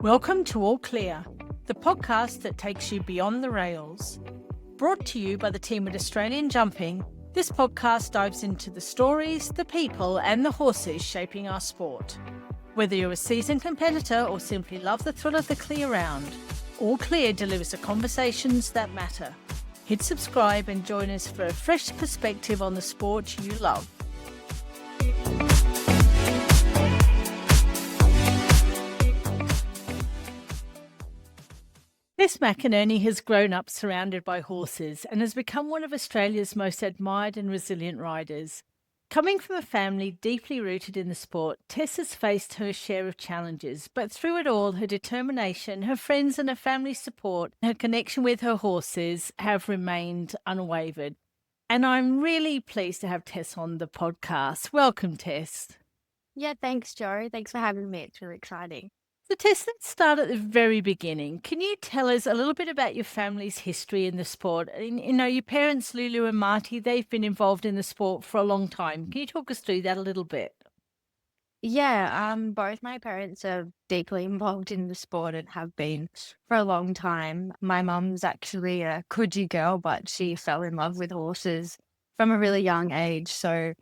Welcome to All Clear, the podcast that takes you beyond the rails. Brought to you by the team at Australian Jumping, this podcast dives into the stories, the people, and the horses shaping our sport. Whether you're a seasoned competitor or simply love the thrill of the clear round, All Clear delivers the conversations that matter. Hit subscribe and join us for a fresh perspective on the sport you love. Tess McInerney has grown up surrounded by horses and has become one of Australia's most admired and resilient riders. Coming from a family deeply rooted in the sport, Tess has faced her share of challenges, but through it all, her determination, her friends and her family's support, her connection with her horses have remained unwavered. And I'm really pleased to have Tess on the podcast. Welcome, Tess. Yeah, thanks, Jo. Thanks for having me. It's really exciting. So Tess, let's start at the very beginning. Can you tell us a little bit about your family's history in the sport? Your parents, Lulu and Marty, they've been involved in the sport for a long time. Can you talk us through that a little bit? Yeah, both my parents are deeply involved in the sport and have been for a long time. My mum's actually a Coogee girl, but she fell in love with horses from a really young age. So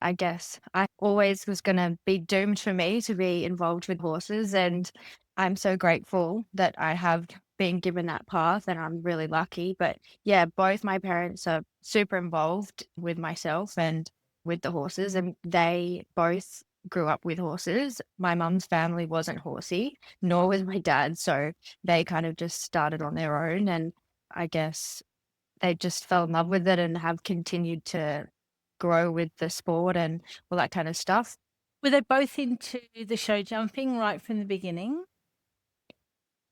I guess I always was going to be doomed for me to be involved with horses. And I'm so grateful that I have been given that path and I'm really lucky. But yeah, both my parents are super involved with myself and with the horses, and they both grew up with horses. My mum's family wasn't horsey, nor was my dad. So they kind of just started on their own. And I guess they just fell in love with it and have continued to grow with the sport and all that kind of stuff. Were they both into the show jumping right from the beginning?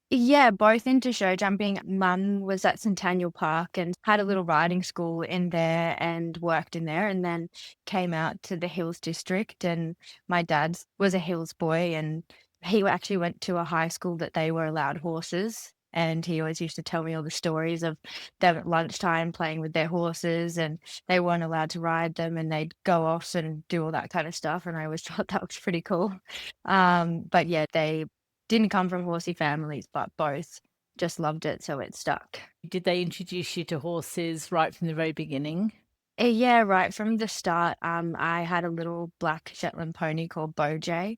Yeah, both into show jumping. Mum was at Centennial Park and had a little riding school in there and worked in there, and then came out to the Hills district. And my dad was a Hills boy, and he actually went to a high school that they were allowed horses. And he always used to tell me all the stories of them at lunchtime playing with their horses, and they weren't allowed to ride them, and they'd go off and do all that kind of stuff. And I always thought that was pretty cool. But yeah, they didn't come from horsey families, but both just loved it, so it stuck. Did they introduce you to horses right from the very beginning? Yeah, right from the start, I had a little black Shetland pony called Boj,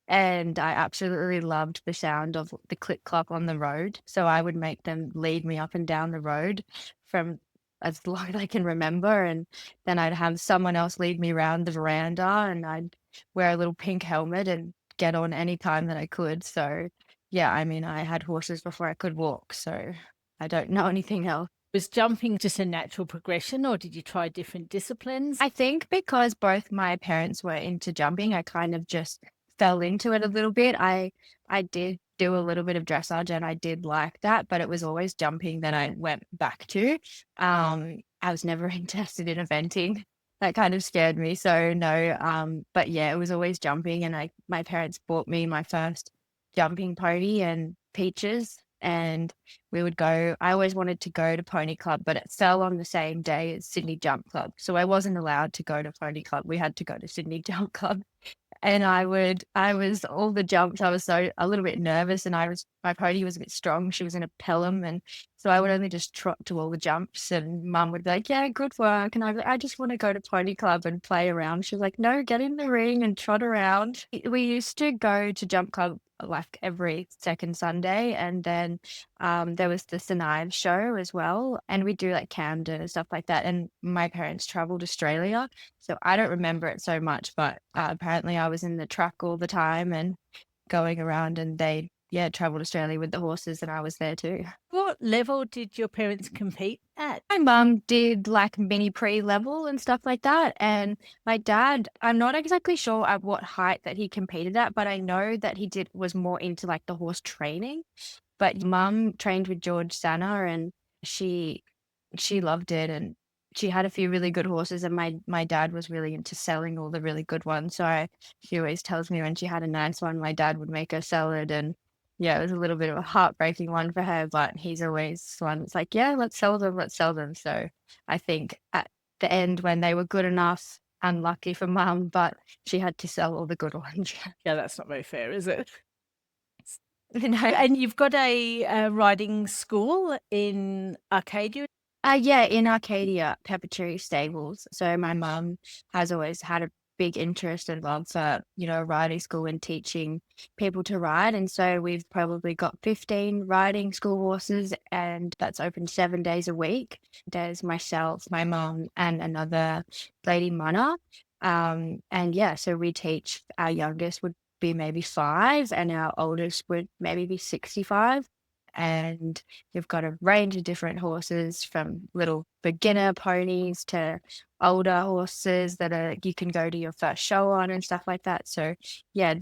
and I absolutely loved the sound of the click clop on the road. So I would make them lead me up and down the road from as long as I can remember, and then I'd have someone else lead me around the veranda, and I'd wear a little pink helmet and get on any time that I could. So yeah, I mean, I had horses before I could walk, so I don't know anything else. Was jumping just a natural progression, or did you try different disciplines? I think because both my parents were into jumping, I kind of just fell into it a little bit. I did do a little bit of dressage and I did like that, but it was always jumping that I went back to. I was never interested in eventing. That kind of scared me. So no, but yeah, it was always jumping, and my parents bought me my first jumping pony and Peaches, and we would go. I always wanted to go to Pony Club, but it fell on the same day as Sydney Jump Club. So I wasn't allowed to go to Pony Club. We had to go to Sydney Jump Club. And I was all the jumps, I was a little bit nervous, and my pony was a bit strong. She was in a Pelham, and so I would only just trot to all the jumps, and Mum would be like, yeah, good work. And I'd be like, I just want to go to Pony Club and play around. She was like, no, get in the ring and trot around. We used to go to Jump Club like every second Sunday, and then there was the St Ives show as well, and we do like Camden and stuff like that. And my parents traveled Australia, so I don't remember it so much, but apparently I was in the truck all the time and going around, and they traveled Australia with the horses, and I was there too. What level did your parents compete at? My mum did like mini pre-level and stuff like that, and my dad, I'm not exactly sure at what height that he competed at, but I know that he was more into like the horse training. But mum trained with George Sanner, and she loved it, and she had a few really good horses, and my dad was really into selling all the really good ones. So she always tells me when she had a nice one, my dad would make her sell it, and yeah, it was a little bit of a heartbreaking one for her, but he's always one that's like, yeah, let's sell them, let's sell them. So I think at the end when they were good enough, unlucky for Mum, but she had to sell all the good ones. Yeah, that's not very fair, is it? No. And you've got a riding school in Arcadia? Yeah, in Arcadia, Peppertree Stables. So my mum has always had a big interest and love for, riding school and teaching people to ride. And so we've probably got 15 riding school horses, and that's open 7 days a week. There's myself, my mum, and another lady, Mana. And yeah, so we teach, our youngest would be maybe 5, and our oldest would maybe be 65. And you've got a range of different horses, from little beginner ponies to older horses that you can go to your first show on and stuff like that. So yeah,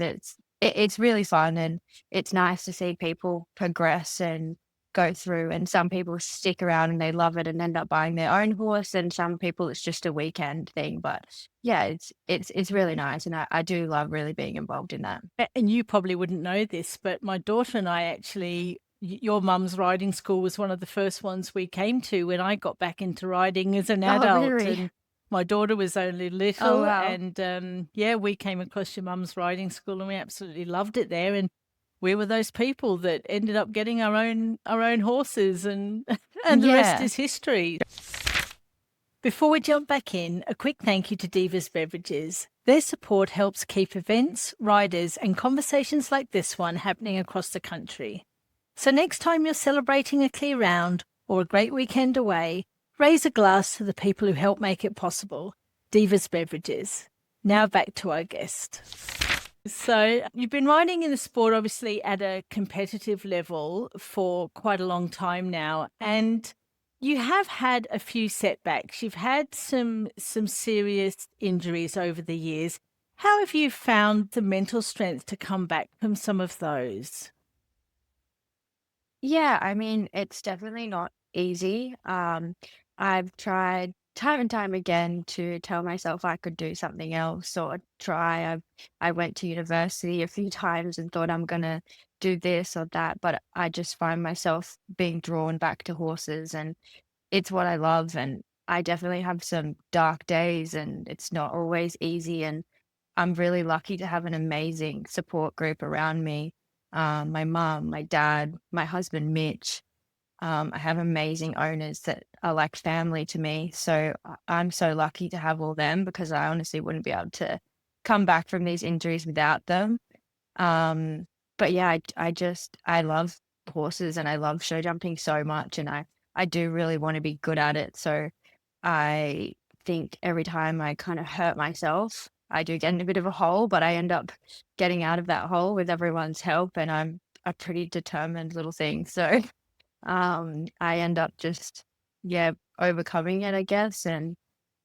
it's really fun, and it's nice to see people progress and go through. And some people stick around and they love it and end up buying their own horse, and some people it's just a weekend thing. But yeah, it's really nice, and I do love really being involved in that. And you probably wouldn't know this, but my daughter and I actually, your mum's riding school was one of the first ones we came to when I got back into riding as an Oh, adult. really? And my daughter was only Oh, little. wow. And yeah, we came across your mum's riding school and we absolutely loved it there. And we were those people that ended up getting our own horses, and and the rest Yeah. is history. Before we jump back in, a quick thank you to Divas Beverages. Their support helps keep events, riders, and conversations like this one happening across the country. So next time you're celebrating a clear round or a great weekend away, raise a glass to the people who help make it possible. Divas Beverages. Now back to our guest. So you've been riding in the sport, obviously, at a competitive level for quite a long time now, and you have had a few setbacks. You've had some serious injuries over the years. How have you found the mental strength to come back from some of those? Yeah, I mean, it's definitely not easy. I've tried time and time again to tell myself I could do something else or try. I went to university a few times and thought I'm gonna do this or that, but I just find myself being drawn back to horses, and it's what I love. And I definitely have some dark days, and it's not always easy. And I'm really lucky to have an amazing support group around me. My mom, my dad, my husband, Mitch. I have amazing owners that are like family to me. So I'm so lucky to have all them, because I honestly wouldn't be able to come back from these injuries without them. Um, but yeah, I love horses and I love show jumping so much, and I do really want to be good at it. So I think every time I kind of hurt myself, I do get in a bit of a hole, but I end up getting out of that hole with everyone's help, and I'm a pretty determined little thing. So I end up just, yeah, overcoming it, I guess, and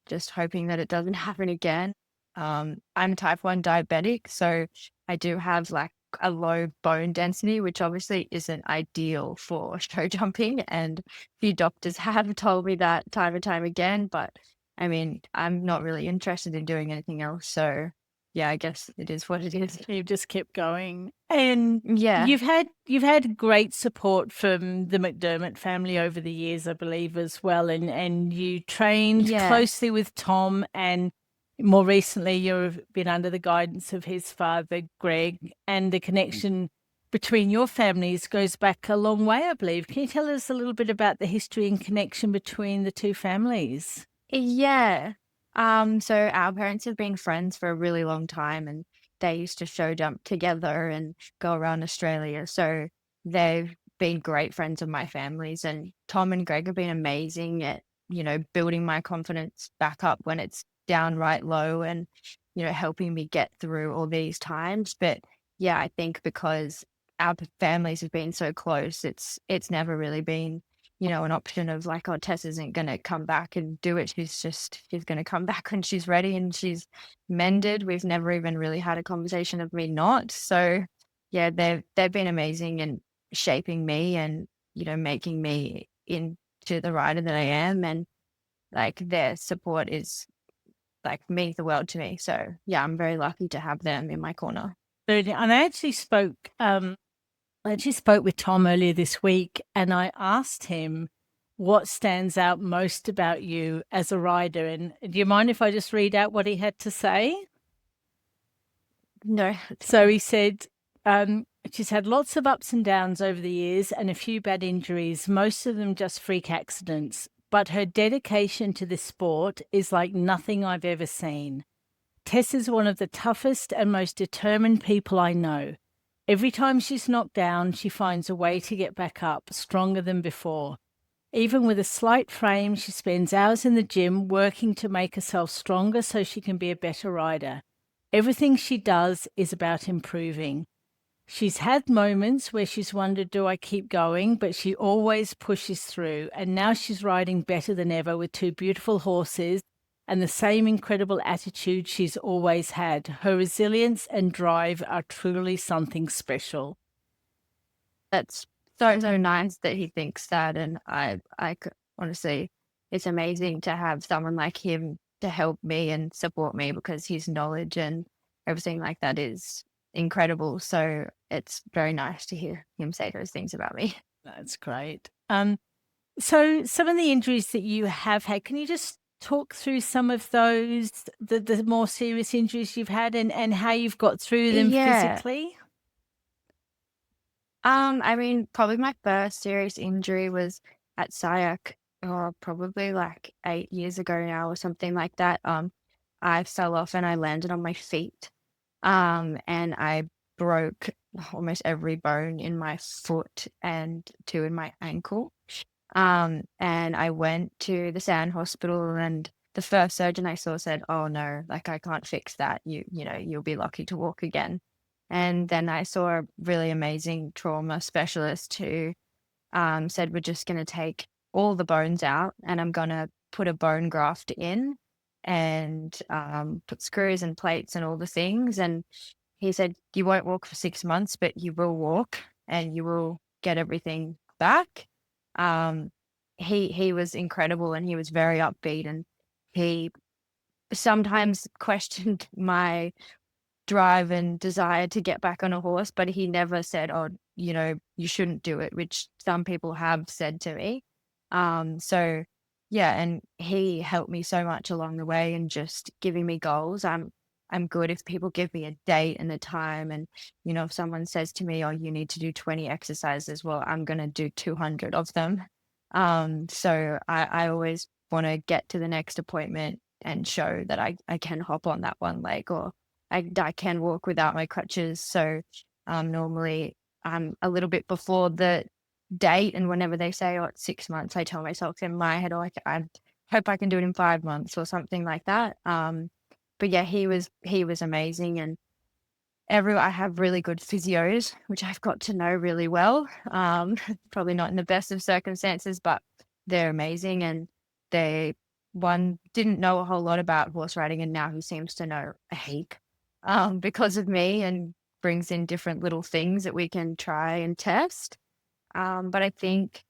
just hoping that it doesn't happen again. I'm type 1 diabetic, so I do have like a low bone density, which obviously isn't ideal for show jumping. And a few doctors have told me that time and time again. But I mean, I'm not really interested in doing anything else. So yeah, I guess it is what it is. You've just kept going. And Yeah. you've had great support from the McDermott family over the years, I believe, as well. And you trained Yeah. closely with Tom, and more recently you've been under the guidance of his father, Greg, and the connection between your families goes back a long way, I believe. Can you tell us a little bit about the history and connection between the two families? Yeah. So our parents have been friends for a really long time, and they used to show jump together and go around Australia. So they've been great friends of my family's, and Tom and Greg have been amazing at, building my confidence back up when it's downright low, and, helping me get through all these times. But yeah, I think because our families have been so close, it's never really been, an option of like, "Oh, Tess isn't gonna come back and do it. She's gonna come back when she's ready and she's mended." We've never even really had a conversation of me not. So, yeah, they've been amazing in shaping me and, making me into the writer that I am. And, like, their support is, like, means the world to me. So, yeah, I'm very lucky to have them in my corner. And I actually spoke with Tom earlier this week, and I asked him what stands out most about you as a rider. And do you mind if I just read out what he had to say? No, it's So fine. he said, She's had lots of ups and downs over the years and a few bad injuries, most of them just freak accidents. But her dedication to this sport is like nothing I've ever seen. Tess is one of the toughest and most determined people I know. Every time she's knocked down, she finds a way to get back up, stronger than before. Even with a slight frame, she spends hours in the gym working to make herself stronger so she can be a better rider. Everything she does is about improving. She's had moments where she's wondered, do I keep going? But she always pushes through. And now she's riding better than ever with two beautiful horses and the same incredible attitude she's always had. Her resilience and drive are truly something special. That's so nice that he thinks that, and honestly, it's amazing to have someone like him to help me and support me because his knowledge and everything like that is incredible. So it's very nice to hear him say those things about me. That's great. So some of the injuries that you have had, can you just talk through some of those, the more serious injuries you've had and how you've got through them Yeah. physically? I mean, probably my first serious injury was at SIAC, or probably like 8 years ago now or something like that. I fell off and I landed on my feet. And I broke almost every bone in my foot and two in my ankle. And I went to the Sound Hospital, and the first surgeon I saw said, "Oh no, like I can't fix that. You'll be lucky to walk again." And then I saw a really amazing trauma specialist who said, "We're just gonna take all the bones out, and I'm gonna put a bone graft in, and put screws and plates and all the things." And he said, "You won't walk for 6 months, but you will walk, and you will get everything back." Um, he was incredible, and he was very upbeat, and he sometimes questioned my drive and desire to get back on a horse, but he never said, "Oh, you shouldn't do it," which some people have said to me. So yeah, and he helped me so much along the way and just giving me goals. I'm good if people give me a date and a time, and if someone says to me, "Oh, you need to do 20 exercises," well, I'm gonna do 200 of them. So I always want to get to the next appointment and show that I can hop on that one leg, or I can walk without my crutches. So normally I'm a little bit before the date, and whenever they say, "Oh, it's 6 months," I tell myself in my head, "Oh, I hope I can do it in 5 months," or something like that. But yeah, he was amazing, and I have really good physios, which I've got to know really well. Probably not in the best of circumstances, but they're amazing, and they one didn't know a whole lot about horse riding, and now he seems to know a heap because of me, and brings in different little things that we can try and test. But I think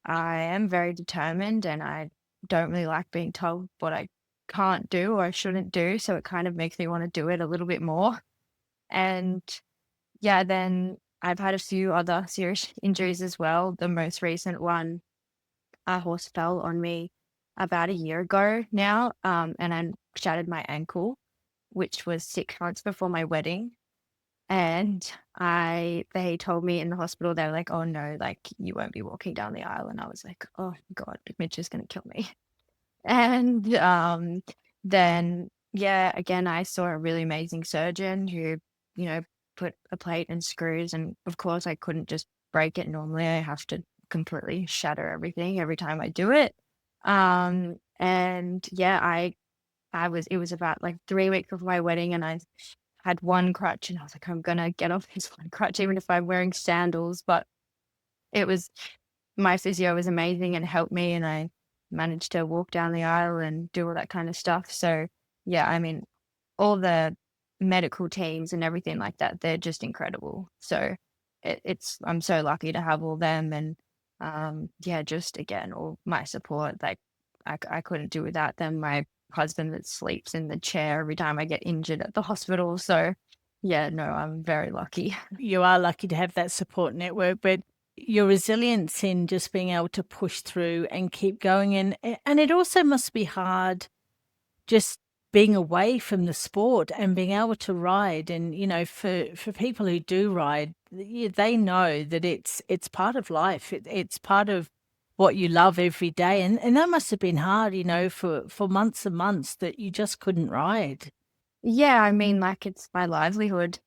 I am very determined, and I don't really like being told what I can't do or I shouldn't do. So it kind of makes me want to do it a little bit more. And yeah, then I've had a few other serious injuries as well. The most recent one, a horse fell on me about a year ago now, and I shattered my ankle, which was 6 months before my wedding. And they told me in the hospital, they were like, "Oh no, like you won't be walking down the aisle." And I was like, "Oh God, Mitch is gonna kill me." And then yeah, again, I saw a really amazing surgeon who, you know, put a plate and screws, and of course I couldn't just break it normally. I have to completely shatter everything every time I do it. And yeah, I was it was about like 3 weeks of my wedding, and I had one crutch, and I was like, "I'm gonna get off this one crutch even if I'm wearing sandals." But it was my physio was amazing and helped me, and I managed to walk down the aisle and do all that kind of stuff. So yeah, I mean, all the medical teams and everything like that, they're just incredible. So it's I'm so lucky to have all them, and yeah, just again, all my support. Like I couldn't do without them. My husband that sleeps in the chair every time I get injured at the hospital. So yeah, no, I'm very lucky. You are lucky to have that support network, but your resilience in just being able to push through and keep going, and it also must be hard just being away from the sport and being able to ride. And, for people who do ride, they know that it's part of life. It's part of what you love every day. And that must have been hard, for months and months that you just couldn't ride. Yeah, I mean, like, it's my livelihood.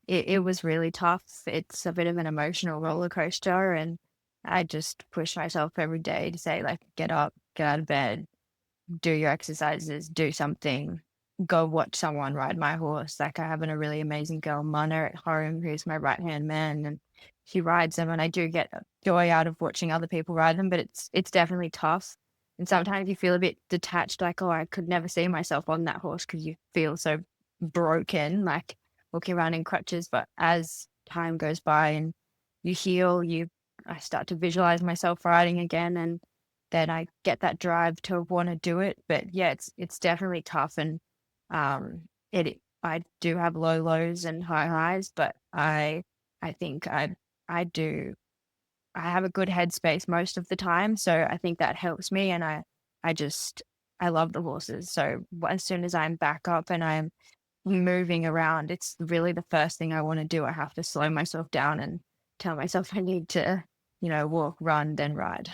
It was really tough. It's a bit of an emotional roller coaster, and I just push myself every day to say, like, get up, get out of bed, do your exercises, do something, go watch someone ride my horse. Like, I have a really amazing girl, Mana, at home, who's my right-hand man, and she rides them, and I do get joy out of watching other people ride them, but it's definitely tough. And sometimes you feel a bit detached, like, oh, I could never see myself on that horse because you feel so broken, like walking around in crutches. But as time goes by and you heal, I start to visualize myself riding again, and then I get that drive to want to do it. But yeah, it's definitely tough, and I do have low lows and high highs, but I think I do I have a good headspace most of the time, so I think that helps me, and I just I love the horses. So as soon as I'm back up and I'm moving around, it's really the first thing I want to do. I have to slow myself down and tell myself I need to, walk, run, then ride.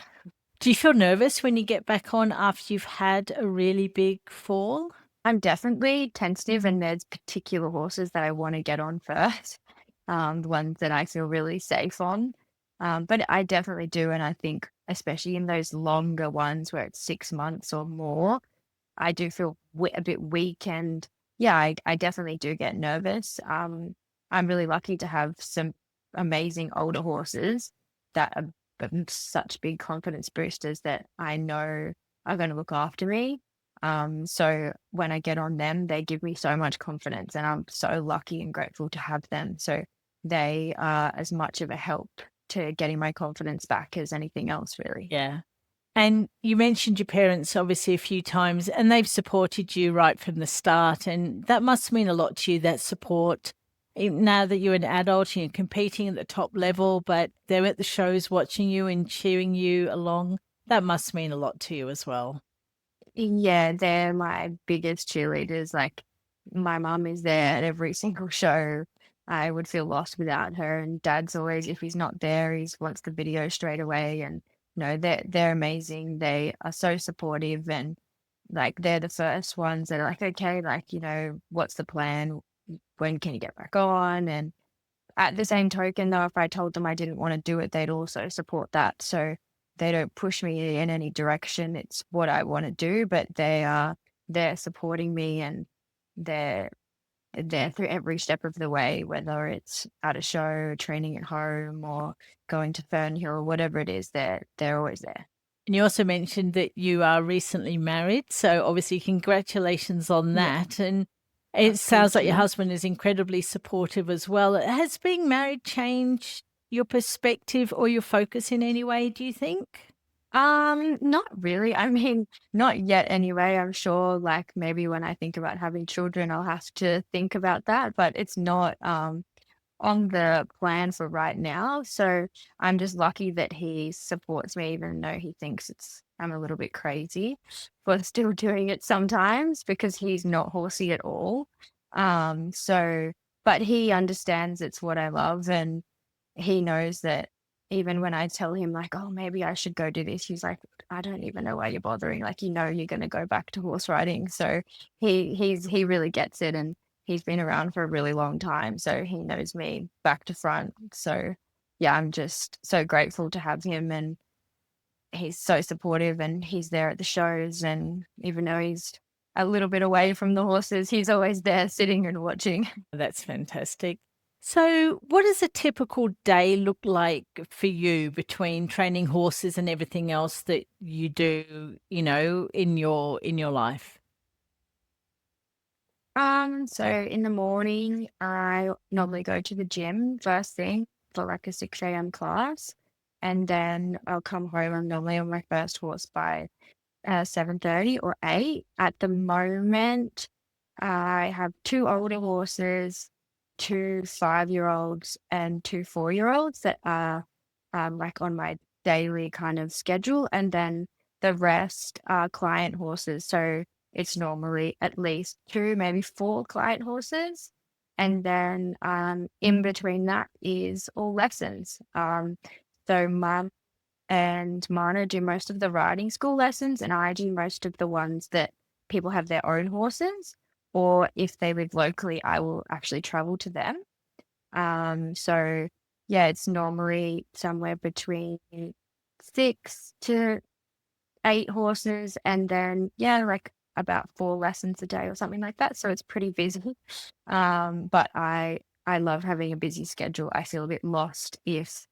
Do you feel nervous when you get back on after you've had a really big fall? I'm definitely tentative, and there's particular horses that I want to get on first, the ones that I feel really safe on. But I definitely do, and I think especially in those longer ones where it's 6 months or more, I do feel a bit weak, and yeah, I definitely do get nervous. I'm really lucky to have some amazing older horses that are such big confidence boosters that I know are going to look after me. So when I get on them, they give me so much confidence, and I'm so lucky and grateful to have them. So they are as much of a help to getting my confidence back as anything else, really. Yeah. And you mentioned your parents obviously a few times, and they've supported you right from the start. And that must mean a lot to you, that support. Now that you're an adult and you're competing at the top level, but they're at the shows watching you and cheering you along, that must mean a lot to you as well. Yeah, they're my biggest cheerleaders. Like, my mum is there at every single show. I would feel lost without her. And dad's always, if he's not there, he wants the video straight away. And they're amazing. They are so supportive, and like they're the first ones that are like, okay, like, what's the plan? When can you get back on? And at the same token, though, if I told them I didn't want to do it, they'd also support that. So they don't push me in any direction. It's what I want to do, but they're supporting me, and they're there through every step of the way, whether it's at a show, training at home, or going to Fernhill, or whatever it is, they're always there. And you also mentioned that you are recently married. So obviously, congratulations on Yeah. that. And it sounds Thank like your you. husband is incredibly supportive as well. Has being married changed your perspective or your focus in any way, do you think? Not really. I mean, not yet anyway. I'm sure like maybe when I think about having children, I'll have to think about that, but it's not on the plan for right now. So I'm just lucky that he supports me, even though he thinks I'm a little bit crazy for still doing it sometimes because he's not horsey at all. So but he understands it's what I love, and he knows that even when I tell him like, "Oh, maybe I should go do this," he's like, "I don't even know why you're bothering. Like, you're gonna go back to horse riding." So he really gets it, and he's been around for a really long time, so he knows me back to front. So yeah, I'm just so grateful to have him, and he's so supportive, and he's there at the shows, and even though he's a little bit away from the horses, he's always there sitting and watching. That's fantastic. So, what does a typical day look like for you between training horses and everything else that you do, in your life? So in the morning, I normally go to the gym first thing for like a 6 a.m. class. And then I'll come home. I'm normally on my first horse by 7:30 or 8. At the moment, I have two older horses, two 5-year-olds and two 4-year-olds that are like on my daily kind of schedule. And then the rest are client horses. So it's normally at least 2, maybe 4 client horses. And then in between that is all lessons. So mum and Mana do most of the riding school lessons, and I do most of the ones that people have their own horses, or if they live locally, I will actually travel to them. So yeah, it's normally somewhere between 6 to 8 horses, and then yeah, like about 4 lessons a day or something like that. So it's pretty busy. But I love having a busy schedule. I feel a bit lost if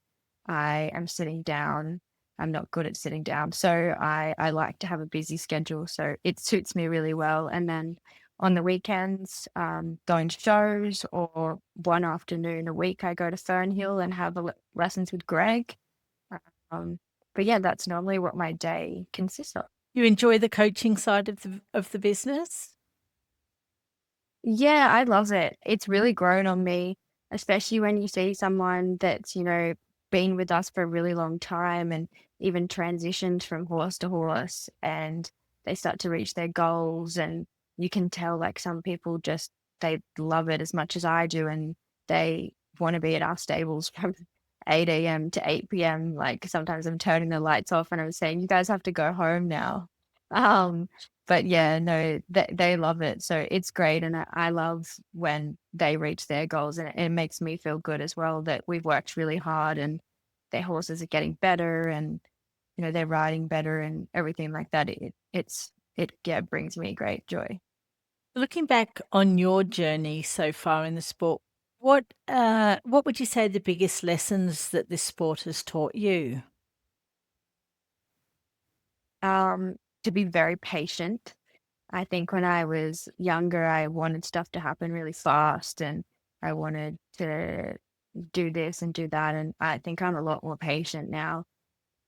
I am sitting down. I'm not good at sitting down. So I like to have a busy schedule. So it suits me really well. And then on the weekends, going to shows, or one afternoon a week, I go to Fernhill and have lessons with Greg. Um, but yeah, that's normally what my day consists of. You enjoy the coaching side of the business? Yeah, I love it. It's really grown on me, especially when you see someone that's, been with us for a really long time and even transitioned from horse to horse, and they start to reach their goals. And you can tell, like, some people just, they love it as much as I do, and they want to be at our stables from 8 a.m. to 8 p.m. Like, sometimes I'm turning the lights off and I'm saying, you guys have to go home now. Um, but yeah, no, they love it. So it's great. And I love when they reach their goals, and it makes me feel good as well that we've worked really hard and their horses are getting better, and, they're riding better and everything like that. It brings me great joy. Looking back on your journey so far in the sport, what would you say the biggest lessons that this sport has taught you? To be very patient. I think when I was younger, I wanted stuff to happen really fast, and I wanted to do this and do that. And I think I'm a lot more patient now.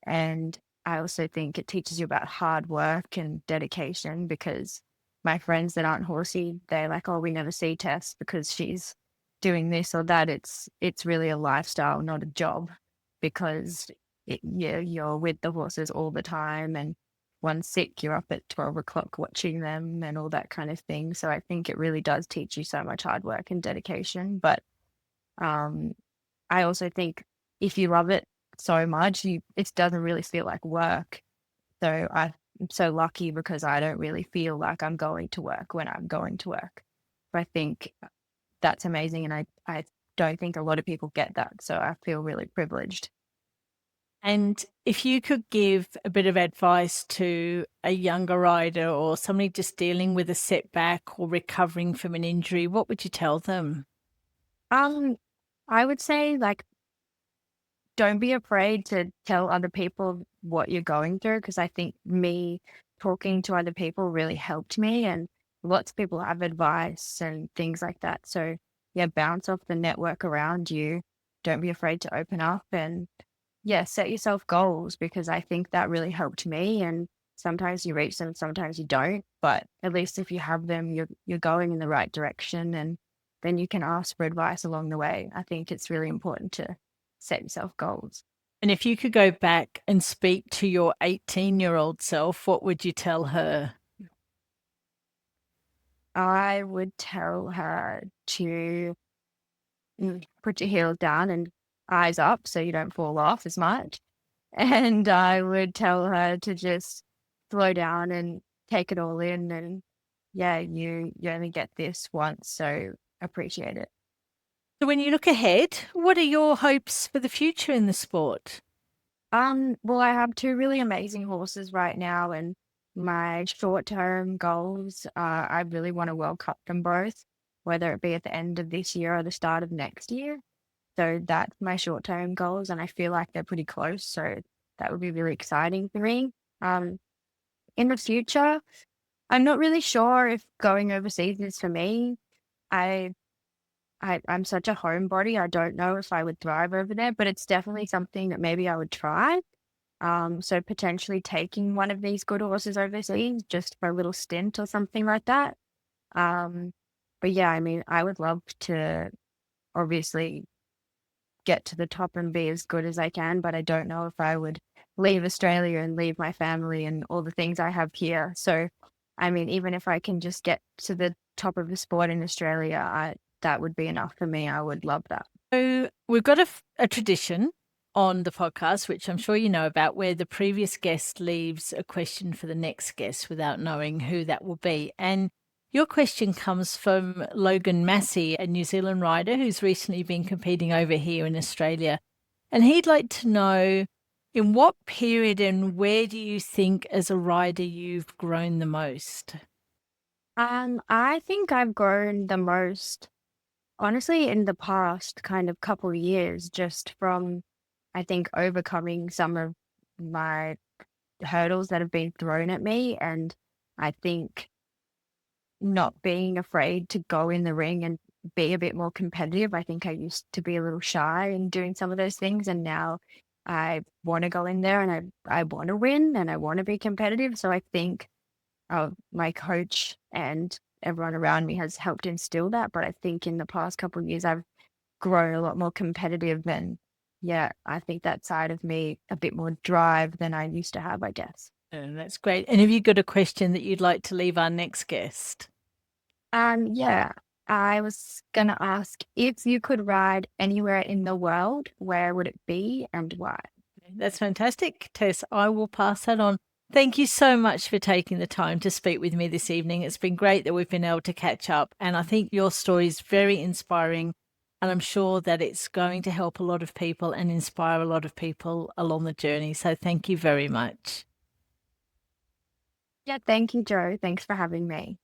And I also think it teaches you about hard work and dedication, because my friends that aren't horsey, they're like, oh, we never see Tess because she's doing this or that. It's really a lifestyle, not a job, because you're with the horses all the time, and one's sick, you're up at 12 o'clock watching them and all that kind of thing. So I think it really does teach you so much hard work and dedication. But um, I also think if you love it so much, it doesn't really feel like work. So I'm so lucky because I don't really feel like I'm going to work when I'm going to work. So I think that's amazing, and I don't think a lot of people get that. So I feel really privileged. And if you could give a bit of advice to a younger rider or somebody just dealing with a setback or recovering from an injury, what would you tell them? Um, I would say, like, don't be afraid to tell other people what you're going through, because I think me talking to other people really helped me, and lots of people have advice and things like that. So yeah, bounce off the network around you. Don't be afraid to open up, and yeah, set yourself goals, because I think that really helped me. And sometimes you reach them, sometimes you don't, but at least if you have them, you're going in the right direction, and then you can ask for advice along the way. I think it's really important to set yourself goals. And if you could go back and speak to your 18-year-old self, what would you tell her? I would tell her to put your heels down and eyes up so you don't fall off as much. And I would tell her to just slow down and take it all in. And yeah, you only get this once, so appreciate it. So when you look ahead, what are your hopes for the future in the sport? Well, I have 2 really amazing horses right now, and my short-term goals are I really want to World Cup them both, whether it be at the end of this year or the start of next year. So that's my short-term goals, and I feel like they're pretty close. So that would be really exciting for me. Um, in the future, I'm not really sure if going overseas is for me. I I'm such a homebody. I don't know if I would thrive over there, but it's definitely something that maybe I would try. So potentially taking one of these good horses overseas just for a little stint or something like that. Um, but yeah, I mean, I would love to obviously get to the top and be as good as I can, but I don't know if I would leave Australia and leave my family and all the things I have here. So I mean, even if I can just get to the top of the sport in Australia, that would be enough for me. I would love that. So we've got a tradition on the podcast, which I'm sure you know about, where the previous guest leaves a question for the next guest without knowing who that will be. And your question comes from Logan Massey, a New Zealand rider who's recently been competing over here in Australia. And he'd like to know, in what period and where do you think as a rider you've grown the most? I think I've grown the most, honestly, in the past kind of couple of years, just from, I think, overcoming some of my hurdles that have been thrown at me. And I think not being afraid to go in the ring and be a bit more competitive. I think I used to be a little shy in doing some of those things, and now I want to go in there and I want to win and I want to be competitive. So I think my coach and everyone around me has helped instill that. But I think in the past couple of years, I've grown a lot more competitive, and yeah, I think that side of me a bit more drive than I used to have, I guess. And that's great. And have you got a question that you'd like to leave our next guest? Yeah, I was gonna ask if you could ride anywhere in the world, where would it be and why? That's fantastic, Tess. I will pass that on. Thank you so much for taking the time to speak with me this evening. It's been great that we've been able to catch up. And I think your story is very inspiring. And I'm sure that it's going to help a lot of people and inspire a lot of people along the journey. So thank you very much. Yeah, thank you, Joe. Thanks for having me.